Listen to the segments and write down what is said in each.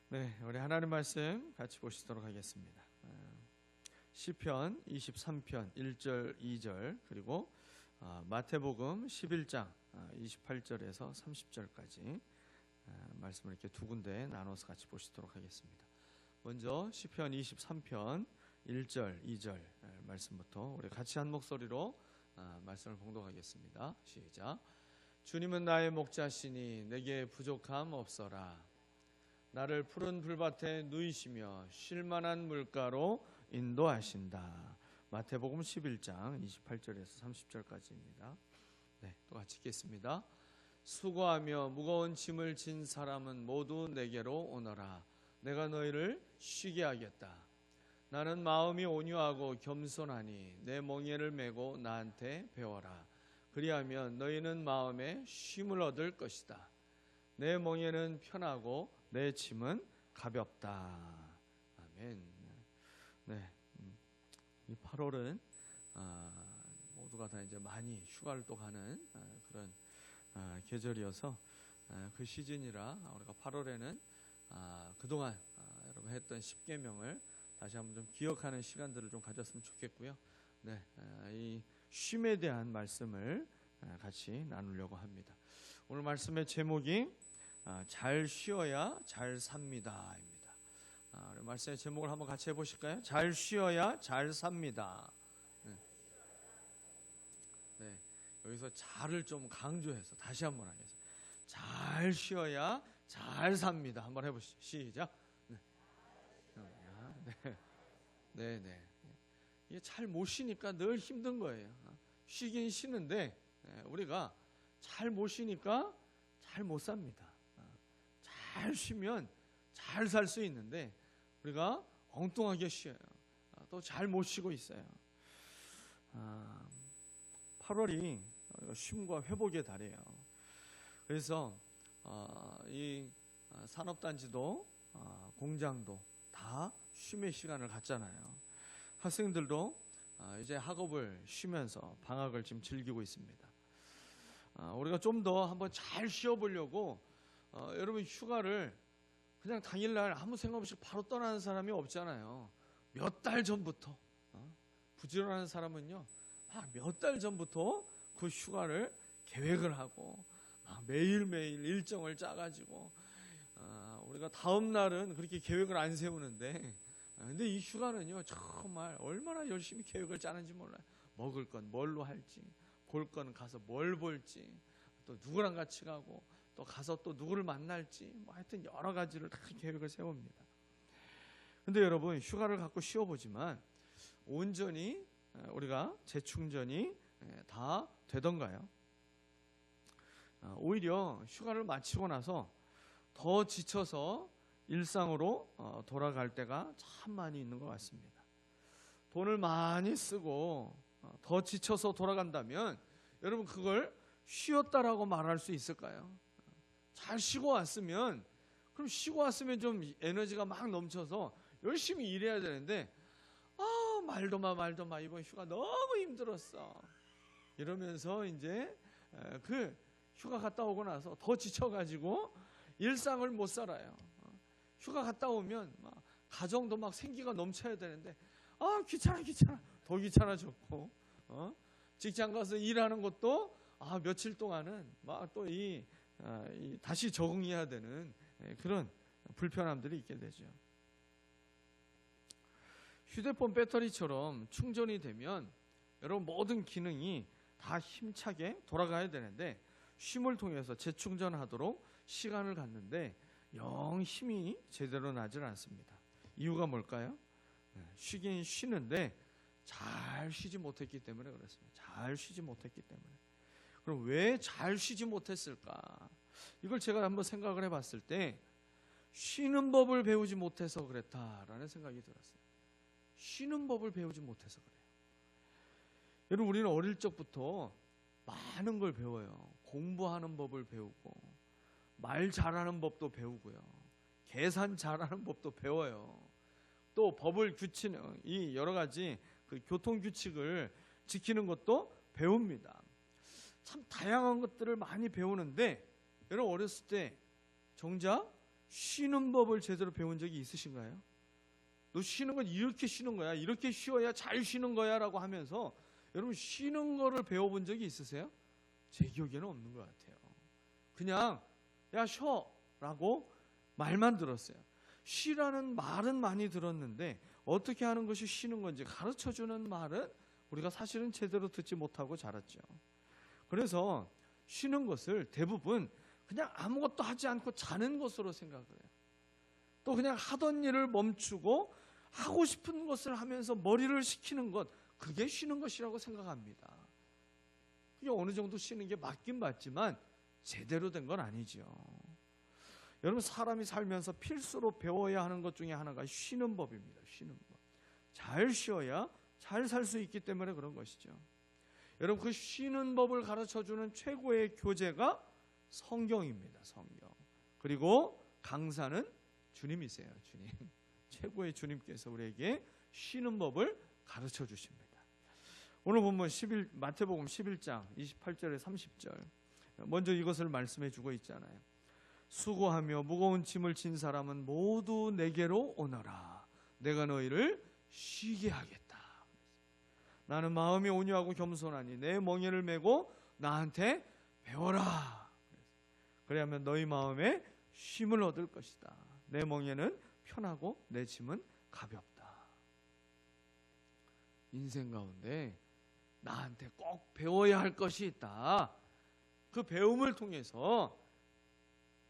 네, 우리 하나님 말씀 같이 보시도록 하겠습니다. 시편 23편 1절, 2절 그리고 마태복음 11장 28절에서 30절까지 말씀을 이렇게 두 군데 나눠서 같이 보시도록 하겠습니다. 먼저 시편 23편 1절, 2절 말씀부터 우리 같이 한 목소리로 말씀을 봉독하겠습니다. 시작. 주님은 나의 목자시니 내게 부족함 없어라. 나를 푸른 풀밭에 누이시며 쉴만한 물가로 인도하신다. 마태복음 11장 28절에서 30절까지입니다. 네, 또 같이 읽겠습니다. 수고하며 무거운 짐을 진 사람은 모두 내게로 오너라. 내가 너희를 쉬게 하겠다. 나는 마음이 온유하고 겸손하니 내 멍에를 메고 나한테 배워라. 그리하면 너희는 마음에 쉼을 얻을 것이다. 내 멍에는 편하고 내 짐은 가볍다. 아멘. 네, 이 8월은 모두가 다 이제 많이 휴가를 또 가는 그런 계절이어서 그 시즌이라 우리가 8월에는 그동안 여러분 했던 10계명을 다시 한번 좀 기억하는 시간들을 좀 가졌으면 좋겠고요. 네, 이 쉼에 대한 말씀을 같이 나누려고 합니다. 오늘 말씀의 제목이 잘 쉬어야 잘 삽니다 입니다. 말씀의 제목을 한번 같이 해보실까요? 잘 쉬어야 잘 삽니다. 네, 여기서 잘을 좀 강조해서 다시 한번 하겠습니다. 잘 쉬어야 잘 삽니다. 한번 해보시죠. 시작. 네. 이게 잘 못 쉬니까 늘 힘든 거예요. 쉬긴 쉬는데 우리가 잘 못 쉬니까 잘 못 삽니다. 잘 쉬면 잘 살 수 있는데 우리가 엉뚱하게 쉬어요. 또 잘 못 쉬고 있어요. 8월이 쉼과 회복의 달이에요. 그래서 이 산업단지도 공장도 다 쉼의 시간을 갖잖아요. 학생들도 이제 학업을 쉬면서 방학을 지금 즐기고 있습니다. 우리가 좀 더 한번 잘 쉬어보려고 여러분 휴가를 그냥 당일날 아무 생각 없이 바로 떠나는 사람이 없잖아요. 몇 달 전부터 부지런한 사람은요 몇 달 전부터 그 휴가를 계획을 하고 매일매일 일정을 짜가지고 우리가 다음 날은 그렇게 계획을 안 세우는데 근데 이 휴가는요 정말 얼마나 열심히 계획을 짜는지 몰라요. 먹을 건 뭘로 할지, 볼 건 가서 뭘 볼지, 또 누구랑 같이 가고 또 가서 또 누구를 만날지 하여튼 여러 가지를 다 계획을 세웁니다. 근데 여러분 휴가를 갖고 쉬어보지만 온전히 우리가 재충전이 다 되던가요? 오히려 휴가를 마치고 나서 더 지쳐서 일상으로 돌아갈 때가 참 많이 있는 것 같습니다. 돈을 많이 쓰고 더 지쳐서 돌아간다면 여러분 그걸 쉬었다라고 말할 수 있을까요? 잘 쉬고 왔으면 그럼 쉬고 왔으면 좀 에너지가 막 넘쳐서 열심히 일해야 되는데 말도 마 이번 휴가 너무 힘들었어 이러면서 이제 그 휴가 갔다 오고 나서 더 지쳐가지고 일상을 못 살아요. 휴가 갔다 오면 막 가정도 막 생기가 넘쳐야 되는데 귀찮아 더 귀찮아졌고 직장 가서 일하는 것도 며칠 동안은 막 또 다시 적응해야 되는 그런 불편함들이 있게 되죠. 휴대폰 배터리처럼 충전이 되면 여러분 모든 기능이 다 힘차게 돌아가야 되는데 쉼을 통해서 재충전하도록 시간을 갖는데 영 힘이 제대로 나질 않습니다. 이유가 뭘까요? 쉬긴 쉬는데 잘 쉬지 못했기 때문에 그렇습니다. 잘 쉬지 못했기 때문에. 그럼 왜 잘 쉬지 못했을까? 이걸 제가 한번 생각을 해봤을 때 쉬는 법을 배우지 못해서 그랬다라는 생각이 들었어요. 쉬는 법을 배우지 못해서 그래요. 여러분 우리는 어릴 적부터 많은 걸 배워요. 공부하는 법을 배우고 말 잘하는 법도 배우고요. 계산 잘하는 법도 배워요. 또 법을 규치는 이 여러 가지 그 교통 규칙을 지키는 것도 배웁니다. 참 다양한 것들을 많이 배우는데 여러분 어렸을 때 정작 쉬는 법을 제대로 배운 적이 있으신가요? 너 쉬는 건 이렇게 쉬는 거야, 이렇게 쉬어야 잘 쉬는 거야 라고 하면서 여러분 쉬는 거를 배워본 적이 있으세요? 제 기억에는 없는 것 같아요. 그냥 야 쉬어 라고 말만 들었어요. 쉬라는 말은 많이 들었는데 어떻게 하는 것이 쉬는 건지 가르쳐주는 말은 우리가 사실은 제대로 듣지 못하고 자랐죠. 그래서 쉬는 것을 대부분 그냥 아무것도 하지 않고 자는 것으로 생각을 해요. 또 그냥 하던 일을 멈추고 하고 싶은 것을 하면서 머리를 식히는 것, 그게 쉬는 것이라고 생각합니다. 그게 어느 정도 쉬는 게 맞긴 맞지만 제대로 된 건 아니죠. 여러분 사람이 살면서 필수로 배워야 하는 것 중에 하나가 쉬는 법입니다. 쉬는 법. 잘 쉬어야 잘 살 수 있기 때문에 그런 것이죠. 여러분 그 쉬는 법을 가르쳐주는 최고의 교재가 성경입니다. 성경. 그리고 강사는 주님이세요. 주님. 최고의 주님께서 우리에게 쉬는 법을 가르쳐 주십니다. 오늘 본문 마태복음 11장 28절에 30절. 먼저 이것을 말씀해 주고 있잖아요. 수고하며 무거운 짐을 진 사람은 모두 내게로 오너라. 내가 너희를 쉬게 하겠다. 나는 마음이 온유하고 겸손하니 내 멍에를 메고 나한테 배워라. 그래야면 너희 마음에 쉼을 얻을 것이다. 내 멍에는 편하고 내 짐은 가볍다. 인생 가운데 나한테 꼭 배워야 할 것이 있다. 그 배움을 통해서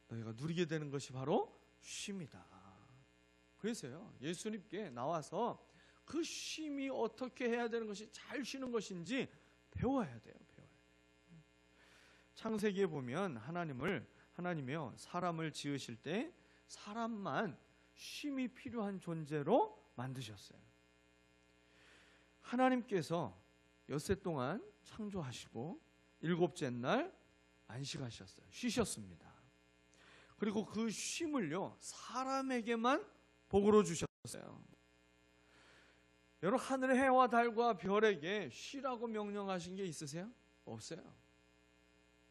너희가 누리게 되는 것이 바로 쉼이다. 그래서요 예수님께 나와서 그 쉼이 어떻게 해야 되는 것이 잘 쉬는 것인지 배워야 돼요. 배워야 돼요. 창세기에 보면 하나님이요 사람을 지으실 때 사람만 쉼이 필요한 존재로 만드셨어요. 하나님께서 엿새 동안 창조하시고 일곱째 날 안식하셨어요. 쉬셨습니다. 그리고 그 쉼을요 사람에게만 복으로 주셨어요. 여러분 하늘의 해와 달과 별에게 쉬라고 명령하신 게 있으세요? 없어요.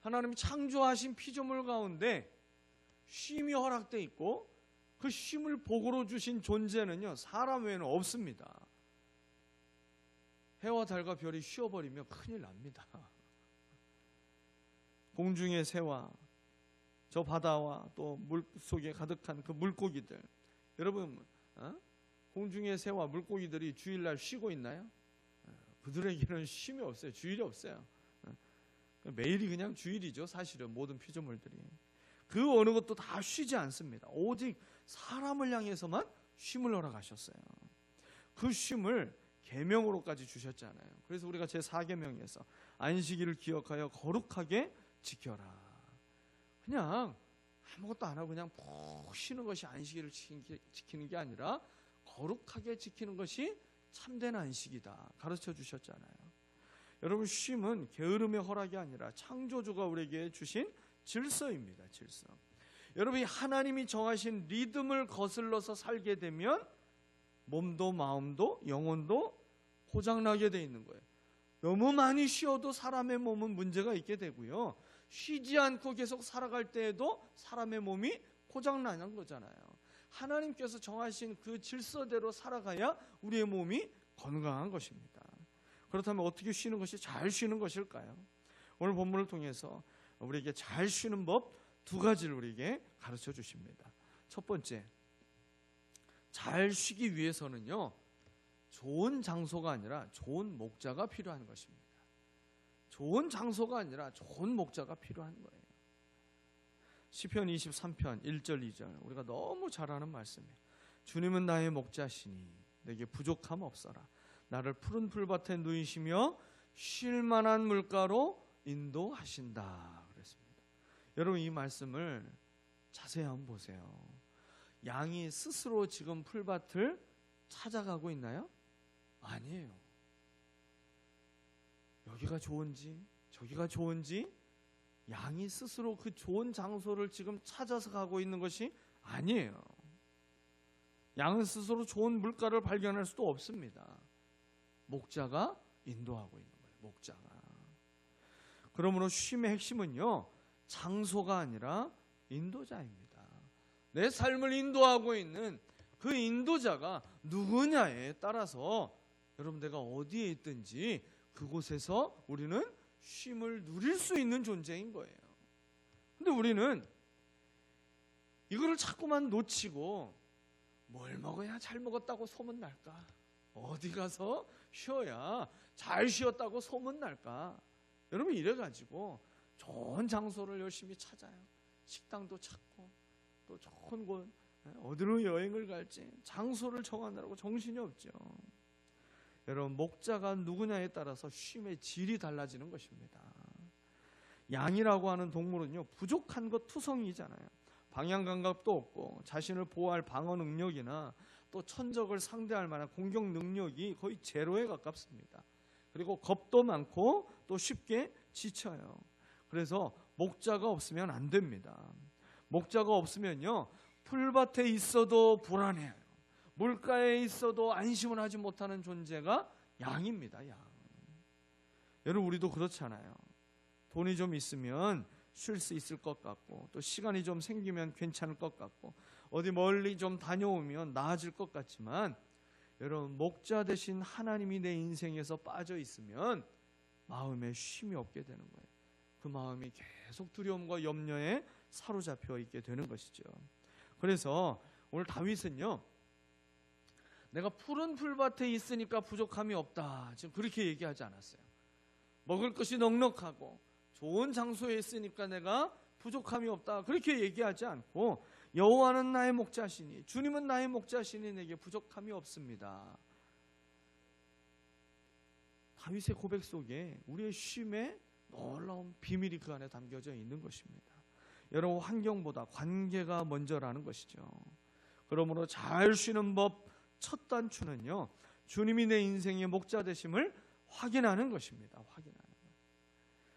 하나님이 창조하신 피조물 가운데 쉼이 허락되어 있고 그 쉼을 복으로 주신 존재는요 사람 외에는 없습니다. 해와 달과 별이 쉬어버리면 큰일 납니다. 공중의 새와 저 바다와 또 물속에 가득한 그 물고기들, 여러분 공중의 새와 물고기들이 주일날 쉬고 있나요? 그들에게는 쉼이 없어요. 주일이 없어요. 매일이 그냥 주일이죠. 사실은 모든 피조물들이 그 어느 것도 다 쉬지 않습니다. 오직 사람을 향해서만 쉼을 허락하셨어요. 그 쉼을 계명으로까지 주셨잖아요. 그래서 우리가 제4계명에서 안식일을 기억하여 거룩하게 지켜라. 그냥 아무것도 안 하고 그냥 푹 쉬는 것이 안식일을 지키는 게 아니라 거룩하게 지키는 것이 참된 안식이다 가르쳐 주셨잖아요. 여러분 쉼은 게으름의 허락이 아니라 창조주가 우리에게 주신 질서입니다. 질서. 여러분이 하나님이 정하신 리듬을 거슬러서 살게 되면 몸도 마음도 영혼도 고장나게 돼 있는 거예요. 너무 많이 쉬어도 사람의 몸은 문제가 있게 되고요. 쉬지 않고 계속 살아갈 때에도 사람의 몸이 고장나는 거잖아요. 하나님께서 정하신 그 질서대로 살아가야 우리의 몸이 건강한 것입니다. 그렇다면 어떻게 쉬는 것이 잘 쉬는 것일까요? 오늘 본문을 통해서 우리에게 잘 쉬는 법 두 가지를 우리에게 가르쳐 주십니다. 첫 번째, 잘 쉬기 위해서는요 좋은 장소가 아니라 좋은 목자가 필요한 것입니다. 좋은 장소가 아니라 좋은 목자가 필요한 거예요. 시편 23편 1절 2절 우리가 너무 잘 아는 말씀이에요. 주님은 나의 목자시니 내게 부족함 없어라. 나를 푸른 풀밭에 누이시며 쉴 만한 물가로 인도하신다 그랬습니다. 여러분 이 말씀을 자세히 한번 보세요. 양이 스스로 지금 풀밭을 찾아가고 있나요? 아니에요. 여기가 좋은지 저기가 좋은지 양이 스스로 그 좋은 장소를 지금 찾아서 가고 있는 것이 아니에요. 양은 스스로 좋은 물가를 발견할 수도 없습니다. 목자가 인도하고 있는 거예요. 목자가. 그러므로 쉼의 핵심은요 장소가 아니라 인도자입니다. 내 삶을 인도하고 있는 그 인도자가 누구냐에 따라서 여러분 내가 어디에 있든지 그곳에서 우리는 쉼을 누릴 수 있는 존재인 거예요. 근데 우리는 이거를 자꾸만 놓치고 뭘 먹어야 잘 먹었다고 소문날까? 어디 가서 쉬어야 잘 쉬었다고 소문날까? 여러분 이래가지고 좋은 장소를 열심히 찾아요. 식당도 찾고 또 좋은 곳 어디로 여행을 갈지 장소를 정하느라고 정신이 없죠. 여러분 목자가 누구냐에 따라서 쉼의 질이 달라지는 것입니다. 양이라고 하는 동물은요 부족한 것 투성이잖아요. 방향 감각도 없고 자신을 보호할 방어 능력이나 또 천적을 상대할 만한 공격 능력이 거의 제로에 가깝습니다. 그리고 겁도 많고 또 쉽게 지쳐요. 그래서 목자가 없으면 안 됩니다. 목자가 없으면요 풀밭에 있어도 불안해요. 물가에 있어도 안심을 하지 못하는 존재가 양입니다. 양. 여러분 우리도 그렇잖아요. 돈이 좀 있으면 쉴 수 있을 것 같고 또 시간이 좀 생기면 괜찮을 것 같고 어디 멀리 좀 다녀오면 나아질 것 같지만 여러분 목자 대신 하나님이 내 인생에서 빠져 있으면 마음에 쉼이 없게 되는 거예요. 그 마음이 계속 두려움과 염려에 사로잡혀 있게 되는 것이죠. 그래서 오늘 다윗은요 내가 푸른 풀밭에 있으니까 부족함이 없다 지금 그렇게 얘기하지 않았어요. 먹을 것이 넉넉하고 좋은 장소에 있으니까 내가 부족함이 없다 그렇게 얘기하지 않고 여호와는 나의 목자시니 주님은 나의 목자시니 내게 부족함이 없습니다. 다윗의 고백 속에 우리의 쉼의 놀라운 비밀이 그 안에 담겨져 있는 것입니다. 여러분 환경보다 관계가 먼저라는 것이죠. 그러므로 잘 쉬는 법 첫 단추는요 주님이 내 인생의 목자 되심을 확인하는 것입니다. 확인하는 것.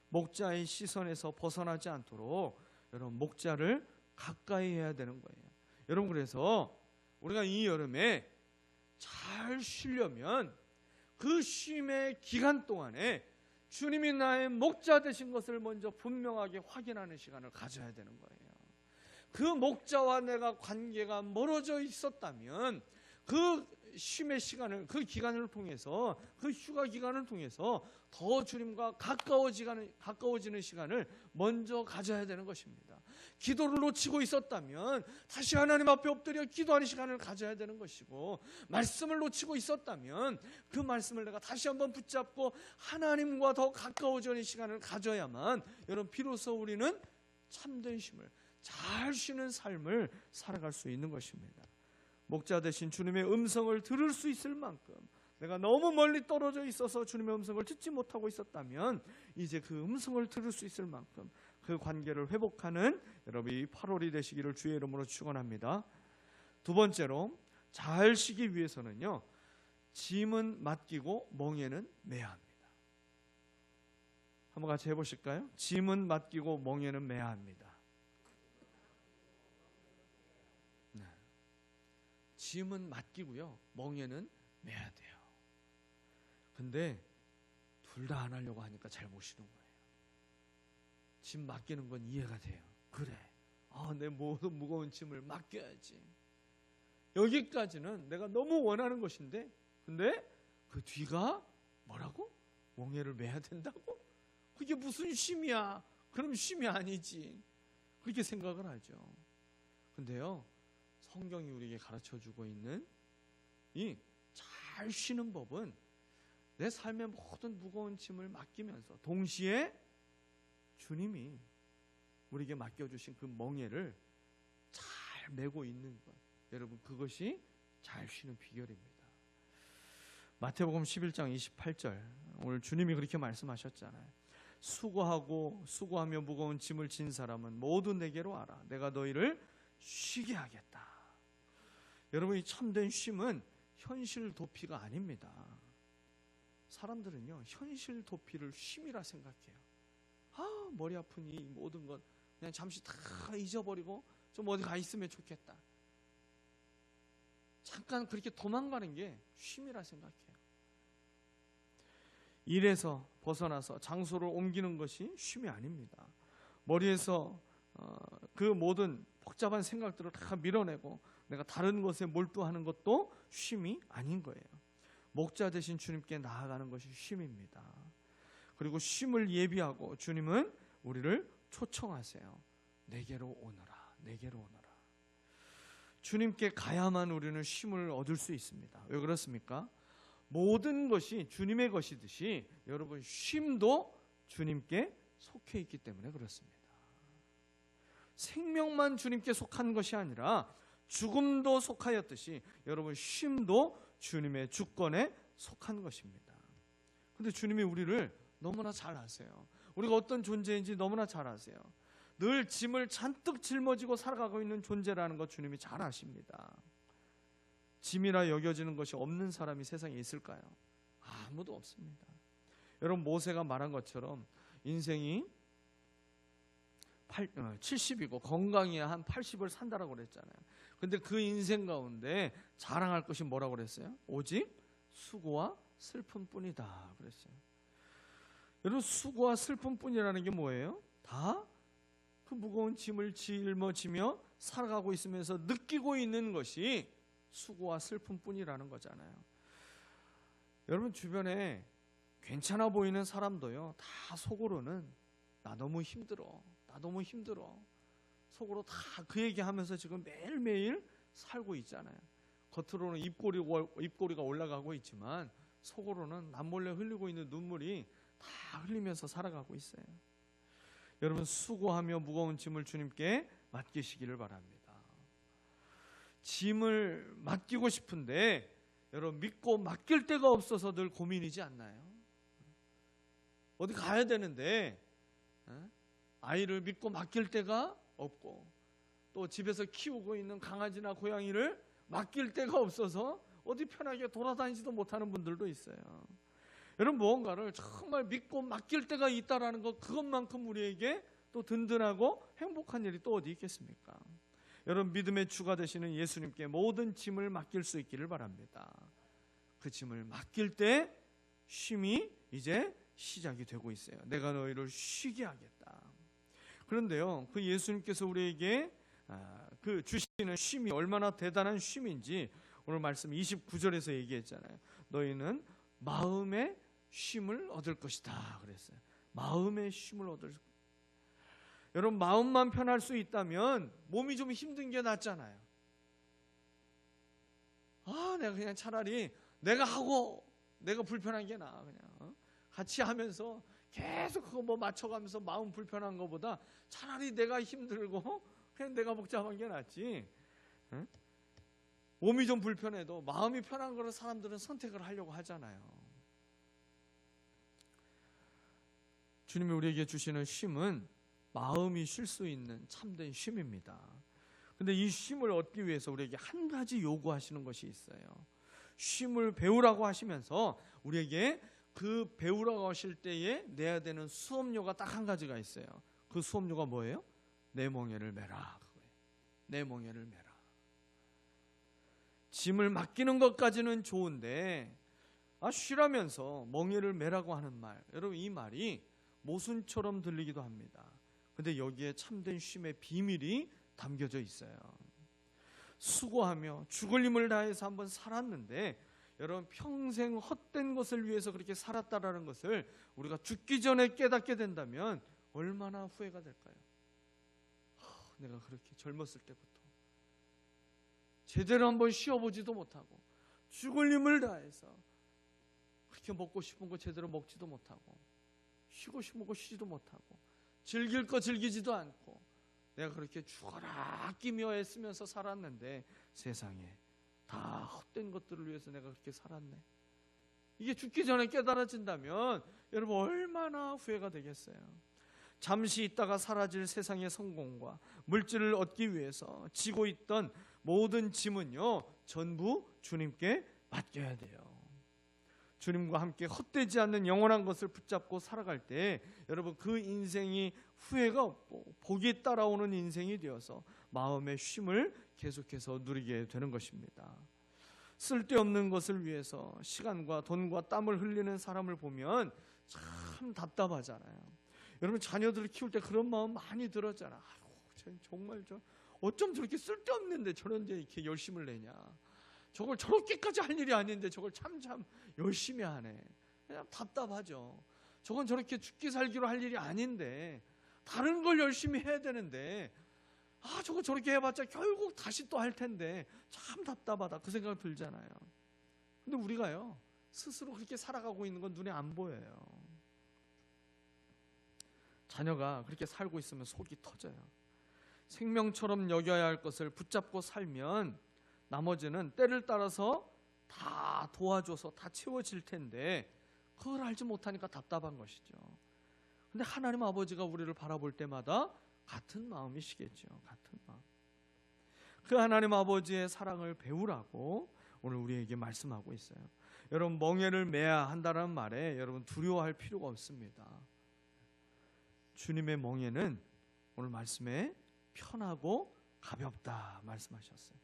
목자의 시선에서 벗어나지 않도록 여러분 목자를 가까이 해야 되는 거예요. 여러분 그래서 우리가 이 여름에 잘 쉬려면 그 쉼의 기간 동안에 주님이 나의 목자 되신 것을 먼저 분명하게 확인하는 시간을 가져야 되는 거예요. 그 목자와 내가 관계가 멀어져 있었다면 그 쉼의 시간을 그 기간을 통해서 그 휴가 기간을 통해서 더 주님과 가까워지는 시간을 먼저 가져야 되는 것입니다. 기도를 놓치고 있었다면 다시 하나님 앞에 엎드려 기도하는 시간을 가져야 되는 것이고 말씀을 놓치고 있었다면 그 말씀을 내가 다시 한번 붙잡고 하나님과 더 가까워지는 시간을 가져야만 여러분 비로소 우리는 참된 쉼을 잘 쉬는 삶을 살아갈 수 있는 것입니다. 목자 대신 주님의 음성을 들을 수 있을 만큼 내가 너무 멀리 떨어져 있어서 주님의 음성을 듣지 못하고 있었다면 이제 그 음성을 들을 수 있을 만큼 그 관계를 회복하는 여러분이 8월이 되시기를 주의 이름으로 축원합니다. 두 번째로 잘 쉬기 위해서는요 짐은 맡기고 멍에는 매야 합니다. 한번 같이 해보실까요? 짐은 맡기고 멍에는 매야 합니다. 짐은 맡기고요 멍에는 매야 돼요. 근데 둘 다 안 하려고 하니까 잘 못 쉬는 거예요. 짐 맡기는 건 이해가 돼요. 그래 내 모든 무거운 짐을 맡겨야지. 여기까지는 내가 너무 원하는 것인데 근데 그 뒤가 뭐라고? 멍에를 매야 된다고? 그게 무슨 쉼이야? 그럼 쉼이 아니지. 그렇게 생각을 하죠. 근데요 성경이 우리에게 가르쳐주고 있는 이 잘 쉬는 법은 내 삶의 모든 무거운 짐을 맡기면서 동시에 주님이 우리에게 맡겨주신 그 멍에를 잘 메고 있는 것. 여러분 그것이 잘 쉬는 비결입니다. 마태복음 11장 28절 오늘 주님이 그렇게 말씀하셨잖아요. 수고하며 무거운 짐을 진 사람은 모두 내게로 와라. 내가 너희를 쉬게 하겠다. 여러분 이 참된 쉼은 현실 도피가 아닙니다. 사람들은요 현실 도피를 쉼이라 생각해요. 머리 아픈 이 모든 것 그냥 잠시 다 잊어버리고 좀 어디 가 있으면 좋겠다. 잠깐 그렇게 도망가는 게 쉼이라 생각해요. 일에서 벗어나서 장소를 옮기는 것이 쉼이 아닙니다. 머리에서 그 모든 복잡한 생각들을 다 밀어내고 내가 다른 것에 몰두하는 것도 쉼이 아닌 거예요. 목자 되신 주님께 나아가는 것이 쉼입니다. 그리고 쉼을 예비하고 주님은 우리를 초청하세요. 내게로 오너라, 내게로 오너라. 주님께 가야만 우리는 쉼을 얻을 수 있습니다. 왜 그렇습니까? 모든 것이 주님의 것이듯이 여러분 쉼도 주님께 속해 있기 때문에 그렇습니다. 생명만 주님께 속한 것이 아니라 죽음도 속하였듯이 여러분 쉼도 주님의 주권에 속한 것입니다. 그런데 주님이 우리를 너무나 잘 아세요. 우리가 어떤 존재인지 너무나 잘 아세요. 늘 짐을 잔뜩 짊어지고 살아가고 있는 존재라는 것 주님이 잘 아십니다. 짐이라 여겨지는 것이 없는 사람이 세상에 있을까요? 아무도 없습니다. 여러분 모세가 말한 것처럼 인생이 70이고 건강해야 한 80을 산다라고 그랬잖아요. 근데 그 인생 가운데 자랑할 것이 뭐라고 그랬어요? 오직 수고와 슬픔뿐이다 그랬어요. 여러분 수고와 슬픔뿐이라는 게 뭐예요? 다 그 무거운 짐을 짊어지며 살아가고 있으면서 느끼고 있는 것이 수고와 슬픔뿐이라는 거잖아요. 여러분 주변에 괜찮아 보이는 사람도요 다 속으로는 나 너무 힘들어, 나 너무 힘들어 속으로 다 그 얘기하면서 지금 매일매일 살고 있잖아요. 겉으로는 입꼬리가 올라가고 있지만 속으로는 남몰래 흘리고 있는 눈물이 다 흘리면서 살아가고 있어요. 여러분 수고하며 무거운 짐을 주님께 맡기시기를 바랍니다. 짐을 맡기고 싶은데 여러분 믿고 맡길 데가 없어서 늘 고민이지 않나요? 어디 가야 되는데 아이를 믿고 맡길 데가 없고 또 집에서 키우고 있는 강아지나 고양이를 맡길 데가 없어서 어디 편하게 돌아다니지도 못하는 분들도 있어요. 여러분 무언가를 정말 믿고 맡길 때가 있다라는 것 그것만큼 우리에게 또 든든하고 행복한 일이 또 어디 있겠습니까? 여러분 믿음의 주가 되시는 예수님께 모든 짐을 맡길 수 있기를 바랍니다. 그 짐을 맡길 때 쉼이 이제 시작이 되고 있어요. 내가 너희를 쉬게 하겠다. 그런데요 그 예수님께서 우리에게 그 주시는 쉼이 얼마나 대단한 쉼인지 오늘 말씀 29절에서 얘기했잖아요. 너희는 마음의 쉼을 얻을 것이다 그랬어요. 마음의 쉼을 얻을 것이다. 여러분 마음만 편할 수 있다면 몸이 좀 힘든 게 낫잖아요. 내가 그냥 차라리 내가 하고 내가 불편한 게 나아. 그냥 같이 하면서 계속 그거 뭐 맞춰가면서 마음 불편한 것보다 차라리 내가 힘들고 그냥 내가 복잡한 게 낫지. 몸이 좀 불편해도 마음이 편한 거를 사람들은 선택을 하려고 하잖아요. 주님이 우리에게 주시는 쉼은 마음이 쉴 수 있는 참된 쉼입니다. 그런데 이 쉼을 얻기 위해서 우리에게 한 가지 요구하시는 것이 있어요. 쉼을 배우라고 하시면서 우리에게 그 배우라고 하실 때에 내야 되는 수업료가 딱 한 가지가 있어요. 그 수업료가 뭐예요? 내 멍에를 메라. 내 멍에를 메라. 짐을 맡기는 것까지는 좋은데 쉬라면서 멍에를 메라고 하는 말, 여러분 이 말이 모순처럼 들리기도 합니다. 근데 여기에 참된 쉼의 비밀이 담겨져 있어요. 수고하며 죽을 힘을 다해서 한번 살았는데 여러분 평생 헛된 것을 위해서 그렇게 살았다라는 것을 우리가 죽기 전에 깨닫게 된다면 얼마나 후회가 될까요? 내가 그렇게 젊었을 때부터 제대로 한번 쉬어보지도 못하고 죽을 힘을 다해서 그렇게 먹고 싶은 거 제대로 먹지도 못하고 쉬고 싶은 거 쉬지도 못하고 즐길 거 즐기지도 않고 내가 그렇게 죽어라 아끼며 애쓰면서 살았는데 세상에 다 헛된 것들을 위해서 내가 그렇게 살았네. 이게 죽기 전에 깨달아진다면 여러분 얼마나 후회가 되겠어요. 잠시 있다가 사라질 세상의 성공과 물질을 얻기 위해서 지고 있던 모든 짐은요 전부 주님께 맡겨야 돼요. 주님과 함께 헛되지 않는 영원한 것을 붙잡고 살아갈 때 여러분 그 인생이 후회가 없고 복이 따라오는 인생이 되어서 마음의 쉼을 계속해서 누리게 되는 것입니다. 쓸데없는 것을 위해서 시간과 돈과 땀을 흘리는 사람을 보면 참 답답하잖아요. 여러분 자녀들을 키울 때 그런 마음 많이 들었잖아. 정말 어쩜 저렇게 쓸데없는데 저런 데 이렇게 열심을 내냐. 저걸 저렇게까지 할 일이 아닌데 저걸 참 열심히 하네. 그냥 답답하죠. 저건 저렇게 죽기 살기로 할 일이 아닌데 다른 걸 열심히 해야 되는데 저거 저렇게 해봤자 결국 다시 또 할 텐데 참 답답하다, 그 생각 들잖아요. 근데 우리가요 스스로 그렇게 살아가고 있는 건 눈에 안 보여요. 자녀가 그렇게 살고 있으면 속이 터져요. 생명처럼 여겨야 할 것을 붙잡고 살면 나머지는 때를 따라서 다 도와줘서 다 채워질 텐데 그걸 알지 못하니까 답답한 것이죠. 근데 하나님 아버지가 우리를 바라볼 때마다 같은 마음이시겠죠. 같은 마음. 그 하나님 아버지의 사랑을 배우라고 오늘 우리에게 말씀하고 있어요. 여러분, 멍에를 매야 한다는 말에 여러분 두려워할 필요가 없습니다. 주님의 멍에는 오늘 말씀에 편하고 가볍다 말씀하셨어요.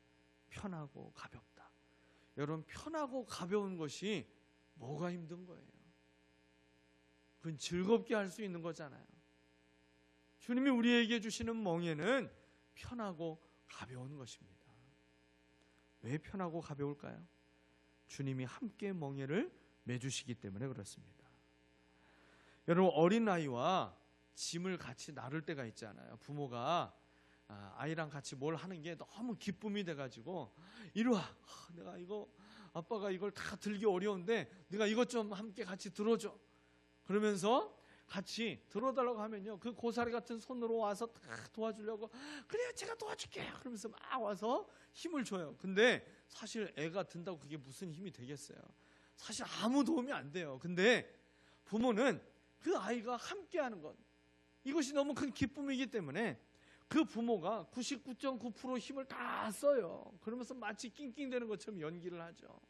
편하고 가볍다. 여러분, 편하고 가벼운 것이 뭐가 힘든 거예요? 그건 즐겁게 할 수 있는 거잖아요. 주님이 우리에게 주시는 멍에는 편하고 가벼운 것입니다. 왜 편하고 가벼울까요? 주님이 함께 멍에를 매주시기 때문에 그렇습니다. 여러분, 어린아이와 짐을 같이 나를 때가 있잖아요. 부모가 아이랑 같이 뭘 하는 게 너무 기쁨이 돼가지고 이리 와, 내가 아빠가 이걸 다 들기 어려운데 네가 이것 좀 함께 같이 들어줘. 그러면서 같이 들어달라고 하면요, 그 고사리 같은 손으로 와서 다 도와주려고, 그래요 제가 도와줄게요 그러면서 막 와서 힘을 줘요. 근데 사실 애가 든다고 그게 무슨 힘이 되겠어요? 사실 아무 도움이 안 돼요. 근데 부모는 그 아이가 함께하는 것, 이것이 너무 큰 기쁨이기 때문에 그 부모가 99.9% 힘을 다 써요. 그러면서 마치 낑낑대는 것처럼 연기를 하죠.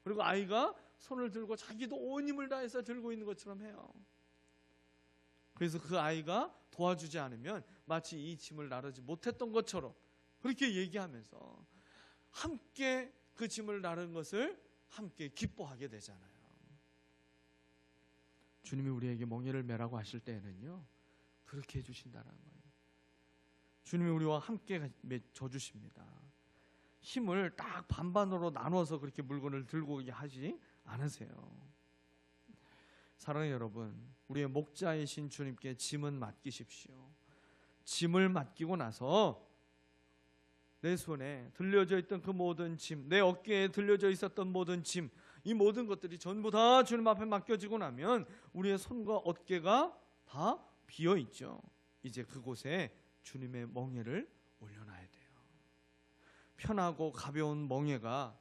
그리고 아이가 손을 들고 자기도 온 힘을 다해서 들고 있는 것처럼 해요. 그래서 그 아이가 도와주지 않으면 마치 이 짐을 나르지 못했던 것처럼 그렇게 얘기하면서 함께 그 짐을 나른 것을 함께 기뻐하게 되잖아요. 주님이 우리에게 멍에를 매라고 하실 때에는요, 그렇게 해주신다는 거예요. 주님이 우리와 함께 져주십니다. 힘을 딱 반반으로 나눠서 그렇게 물건을 들고 하지 않으세요. 사랑하는 여러분, 우리의 목자이신 주님께 짐은 맡기십시오. 짐을 맡기고 나서 내 손에 들려져 있던 그 모든 짐, 내 어깨에 들려져 있었던 모든 짐, 이 모든 것들이 전부 다 주님 앞에 맡겨지고 나면 우리의 손과 어깨가 다 비어있죠. 이제 그곳에 주님의 멍에를 올려놔야 돼요. 편하고 가벼운 멍에가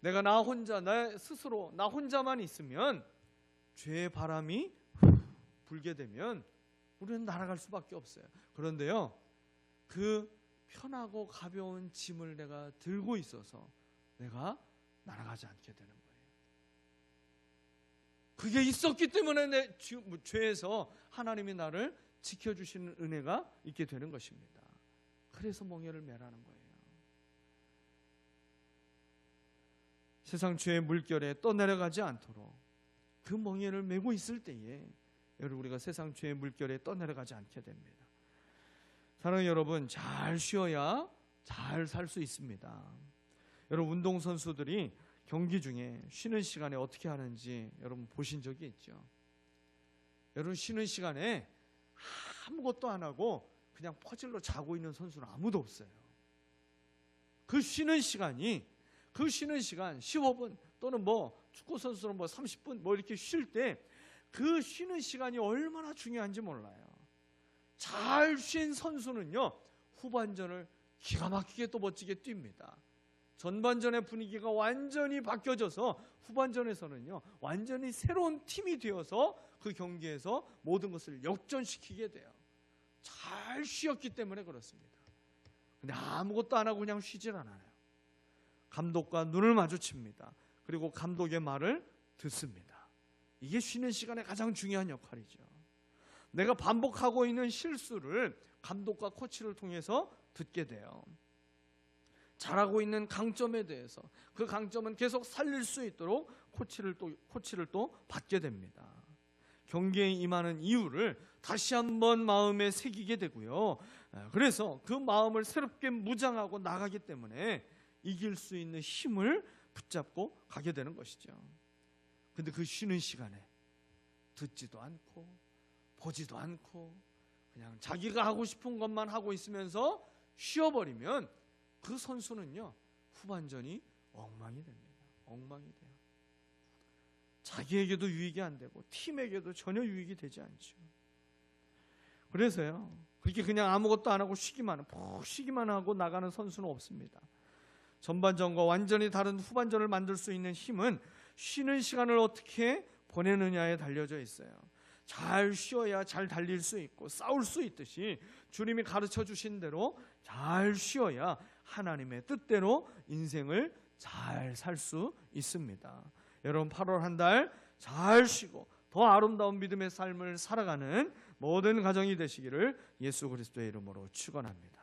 내가 나 혼자, 나 스스로, 나 혼자만 있으면 죄의 바람이 불게 되면 우리는 날아갈 수밖에 없어요. 그런데요, 그 편하고 가벼운 짐을 내가 들고 있어서 내가 날아가지 않게 되는 거예요. 그게 있었기 때문에 내 죄에서 하나님이 나를 지켜주시는 은혜가 있게 되는 것입니다. 그래서 멍에를 매라는 거예요. 세상 죄의 물결에 떠내려가지 않도록 그 멍에를 메고 있을 때에 여러분, 우리가 세상 죄의 물결에 떠내려가지 않게 됩니다. 사랑하는 여러분, 잘 쉬어야 잘 살 수 있습니다. 여러분, 운동선수들이 경기 중에 쉬는 시간에 어떻게 하는지 여러분 보신 적이 있죠? 여러분, 쉬는 시간에 아무것도 안 하고 그냥 퍼질러 자고 있는 선수는 아무도 없어요. 그 쉬는 시간 15분 또는 축구 선수는 30분 이렇게 쉴 때 그 쉬는 시간이 얼마나 중요한지 몰라요. 잘 쉰 선수는요, 후반전을 기가 막히게 또 멋지게 뜁니다. 전반전의 분위기가 완전히 바뀌어져서 후반전에서는요, 완전히 새로운 팀이 되어서 그 경기에서 모든 것을 역전시키게 돼요. 잘 쉬었기 때문에 그렇습니다. 근데 아무것도 안 하고 그냥 쉬질 않아요. 감독과 눈을 마주칩니다. 그리고 감독의 말을 듣습니다. 이게 쉬는 시간에 가장 중요한 역할이죠. 내가 반복하고 있는 실수를 감독과 코치를 통해서 듣게 돼요. 잘하고 있는 강점에 대해서 그 강점은 계속 살릴 수 있도록 코치를 또 받게 됩니다. 경계에 임하는 이유를 다시 한번 마음에 새기게 되고요. 그래서 그 마음을 새롭게 무장하고 나가기 때문에 이길 수 있는 힘을 붙잡고 가게 되는 것이죠. 근데 그 쉬는 시간에 듣지도 않고 보지도 않고 그냥 자기가 하고 싶은 것만 하고 있으면서 쉬어버리면 그 선수는요, 후반전이 엉망이 됩니다. 엉망이 돼요. 자기에게도 유익이 안 되고 팀에게도 전혀 유익이 되지 않죠. 그래서요, 그렇게 그냥 아무것도 안 하고 푹 쉬기만 하고 나가는 선수는 없습니다. 전반전과 완전히 다른 후반전을 만들 수 있는 힘은 쉬는 시간을 어떻게 보내느냐에 달려져 있어요. 잘 쉬어야 잘 달릴 수 있고 싸울 수 있듯이 주님이 가르쳐 주신 대로 잘 쉬어야 하나님의 뜻대로 인생을 잘 살 수 있습니다. 여러분 8월 한 달 잘 쉬고 더 아름다운 믿음의 삶을 살아가는 모든 가정이 되시기를 예수 그리스도의 이름으로 축원합니다.